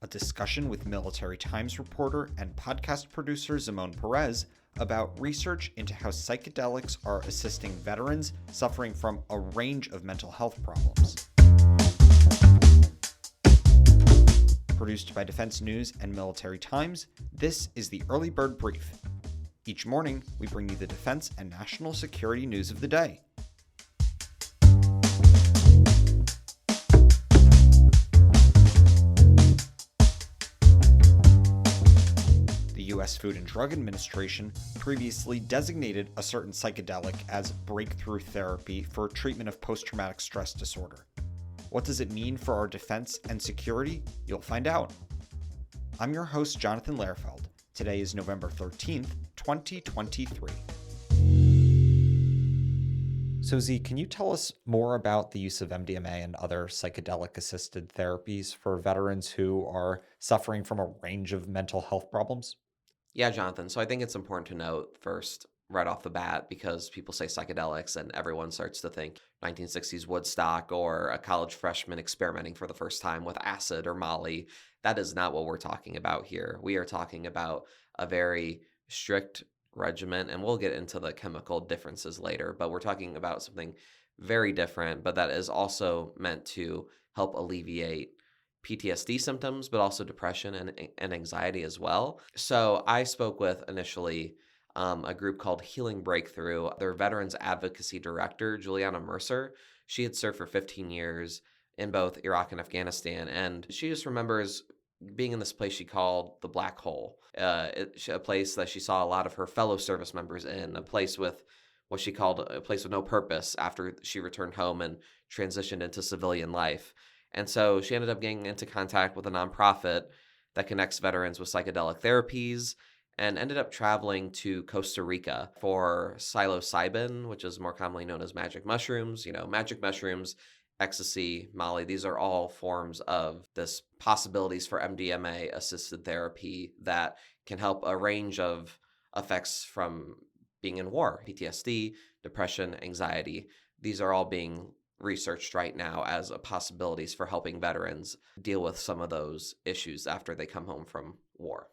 a discussion with Military Times reporter and podcast producer Simone Perez about research into how psychedelics are assisting veterans suffering from a range of mental health problems. Produced by Defense News and Military Times, this is the Early Bird Brief. Each morning, we bring you the defense and national security news of the day. The U.S. Food and Drug Administration previously designated a certain psychedelic as breakthrough therapy for treatment of post-traumatic stress disorder. What does it mean for our defense and security? You'll find out. I'm your host, Jonathan Lehrfeld. Today is November 13th, 2023. So Z, can you tell us more about the use of MDMA and other psychedelic-assisted therapies for veterans who are suffering from a range of mental health problems? Yeah, Jonathan. So I think it's important to note first, right off the bat, because people say psychedelics and everyone starts to think 1960s Woodstock or a college freshman experimenting for the first time with acid or Molly. That is not what we're talking about here. We are talking about a very strict regimen, and we'll get into the chemical differences later, but we're talking about something very different, but that is also meant to help alleviate PTSD symptoms, but also depression and anxiety as well. So I spoke with initially a group called Healing Breakthrough. Their veterans advocacy director, Juliana Mercer, she had served for 15 years in both Iraq and Afghanistan, and she just remembers being in this place she called the Black Hole, a place that she saw a lot of her fellow service members in, a place with what she called a place with no purpose after she returned home and transitioned into civilian life. And so she ended up getting into contact with a nonprofit that connects veterans with psychedelic therapies and ended up traveling to Costa Rica for psilocybin, which is more commonly known as magic mushrooms. You know, magic mushrooms, ecstasy, Molly, these are all forms of this possibilities for MDMA-assisted therapy that can help a range of effects from being in war, PTSD, depression, anxiety. These are all being researched right now as possibilities for helping veterans deal with some of those issues after they come home from war.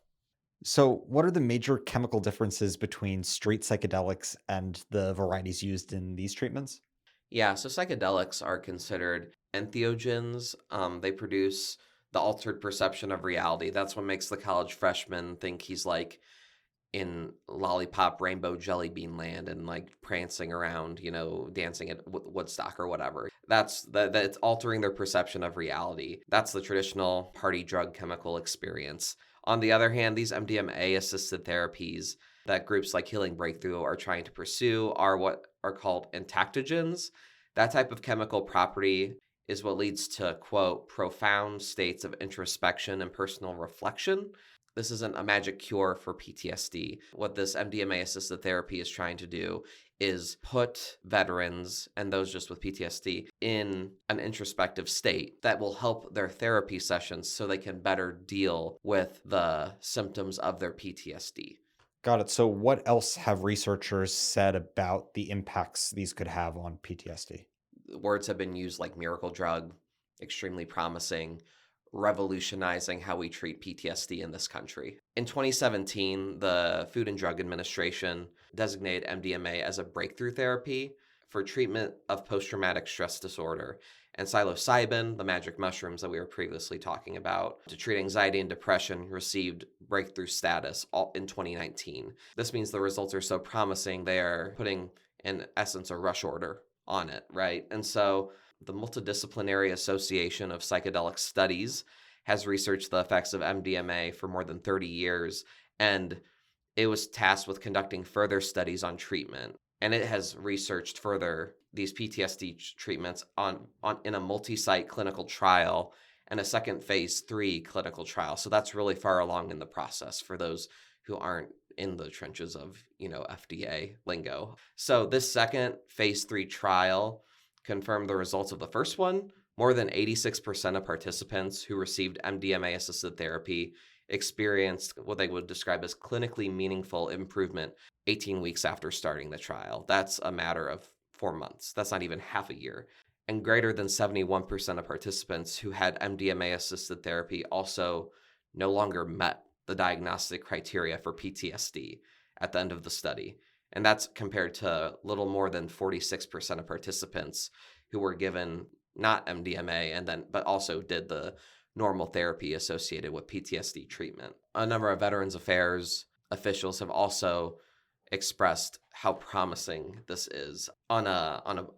So what are the major chemical differences between straight psychedelics and the varieties used in these treatments? Yeah, so psychedelics are considered entheogens. They produce the altered perception of reality. That's what makes the college freshman think he's like in lollipop rainbow jelly bean land and like prancing around, you know, dancing at Woodstock or whatever. That's it's altering their perception of reality. That's the traditional party drug chemical experience. On the other hand, these MDMA assisted therapies that groups like Healing Breakthrough are trying to pursue are what are called entactogens. That type of chemical property is what leads to, quote, profound states of introspection and personal reflection. This isn't a magic cure for PTSD. What this MDMA-assisted therapy is trying to do is put veterans and those just with PTSD in an introspective state that will help their therapy sessions so they can better deal with the symptoms of their PTSD. Got it. So what else have researchers said about the impacts these could have on PTSD? Words have been used like miracle drug, extremely promising, revolutionizing how we treat PTSD in this country. In 2017, the Food and Drug Administration designated MDMA as a breakthrough therapy for treatment of post-traumatic stress disorder, and psilocybin, the magic mushrooms that we were previously talking about, to treat anxiety and depression, received breakthrough status in 2019. This means the results are so promising, they are putting, in essence, a rush order on it, right? And so the Multidisciplinary Association of Psychedelic Studies has researched the effects of MDMA for more than 30 years, and it was tasked with conducting further studies on treatment. And it has researched further these PTSD treatments in a multi-site clinical trial and a second phase 3 clinical trial. So that's really far along in the process for those who aren't in the trenches of, FDA lingo. So this second phase 3 trial confirmed the results of the first one. More than 86% of participants who received MDMA-assisted therapy experienced what they would describe as clinically meaningful improvement 18 weeks after starting the trial. That's a matter of 4 months. That's not even half a year. And greater than 71% of participants who had MDMA-assisted therapy also no longer met the diagnostic criteria for PTSD at the end of the study. And that's compared to little more than 46% of participants who were given not MDMA but also did the normal therapy associated with PTSD treatment. A number of Veterans Affairs officials have also expressed how promising this is. On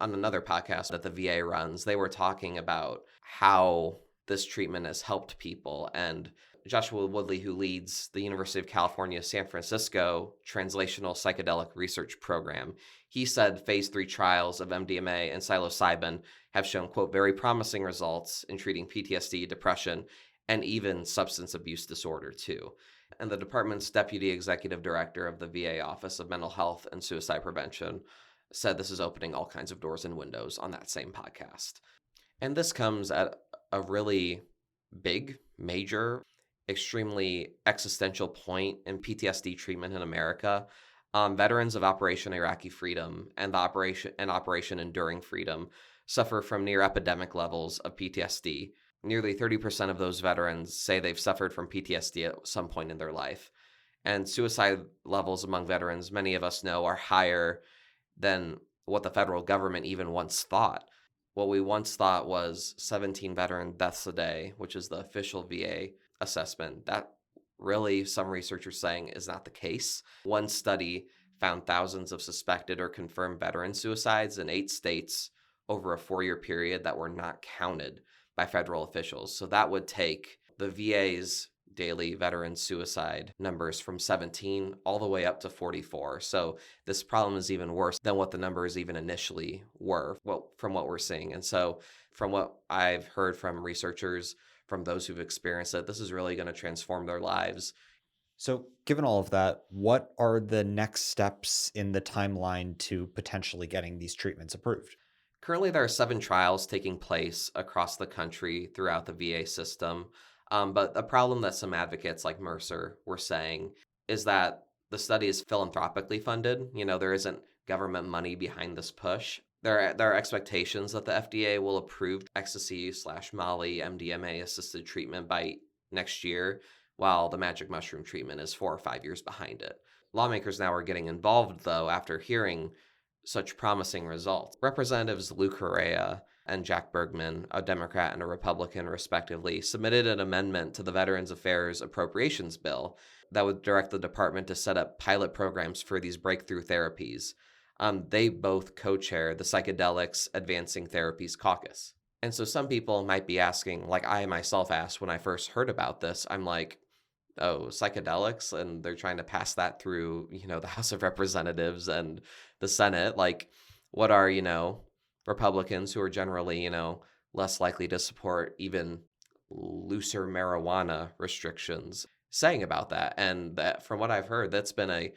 another podcast that the VA runs, they were talking about how this treatment has helped people. And Joshua Woodley, who leads the University of California, San Francisco Translational Psychedelic Research Program, he said phase 3 trials of MDMA and psilocybin have shown, quote, very promising results in treating PTSD, depression, and even substance abuse disorder too. And the department's deputy executive director of the VA Office of Mental Health and Suicide Prevention said this is opening all kinds of doors and windows on that same podcast. And this comes at a really big, major, extremely existential point in PTSD treatment in America. Veterans of Operation Iraqi Freedom and Operation Enduring Freedom suffer from near epidemic levels of PTSD. Nearly 30% of those veterans say they've suffered from PTSD at some point in their life. And suicide levels among veterans, many of us know, are higher than what the federal government even once thought. What we once thought was 17 veteran deaths a day, which is the official VA assessment. That really, some researchers saying, is not the case. One study found thousands of suspected or confirmed veteran suicides in 8 states over a 4-year period that were not counted by federal officials. So that would take the VA's daily veteran suicide numbers from 17 all the way up to 44. So this problem is even worse than what the numbers even initially were, from what we're seeing. And so from what I've heard from researchers, from those who've experienced it, this is really going to transform their lives. So given all of that, what are the next steps in the timeline to potentially getting these treatments approved? Currently, there are 7 trials taking place across the country throughout the VA system. But the problem that some advocates like Mercer were saying is that the study is philanthropically funded. There isn't government money behind this push. There are expectations that the FDA will approve ecstasy/Molly MDMA assisted treatment by next year, while the magic mushroom treatment is 4 or 5 years behind it. Lawmakers now are getting involved, though, after hearing such promising results. Representatives Lou Correa and Jack Bergman, a Democrat and a Republican respectively, submitted an amendment to the Veterans Affairs Appropriations Bill that would direct the department to set up pilot programs for these breakthrough therapies. They both co-chair the Psychedelics Advancing Therapies Caucus. And so some people might be asking, like I myself asked when I first heard about this, I'm like, oh, psychedelics, and they're trying to pass that through, the House of Representatives and the Senate. Like, what are, Republicans who are generally, less likely to support even looser marijuana restrictions saying about that? And that, from what I've heard, it's been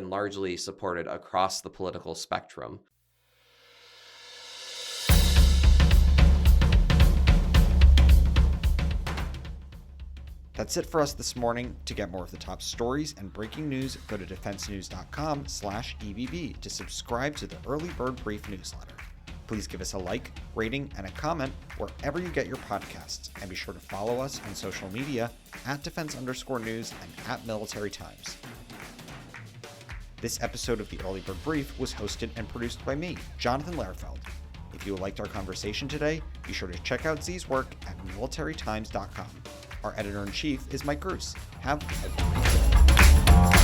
largely supported across the political spectrum. That's it for us this morning. To get more of the top stories and breaking news, go to defensenews.com/EBB to subscribe to the Early Bird Brief newsletter. Please give us a like, rating, and a comment wherever you get your podcasts, and be sure to follow us on social media @defense_news and @Military Times. This episode of the Early Bird Brief was hosted and produced by me, Jonathan Lehrfeld. If you liked our conversation today, be sure to check out Z's work at militarytimes.com. Our editor-in-chief is Mike Gruss. Have a great day.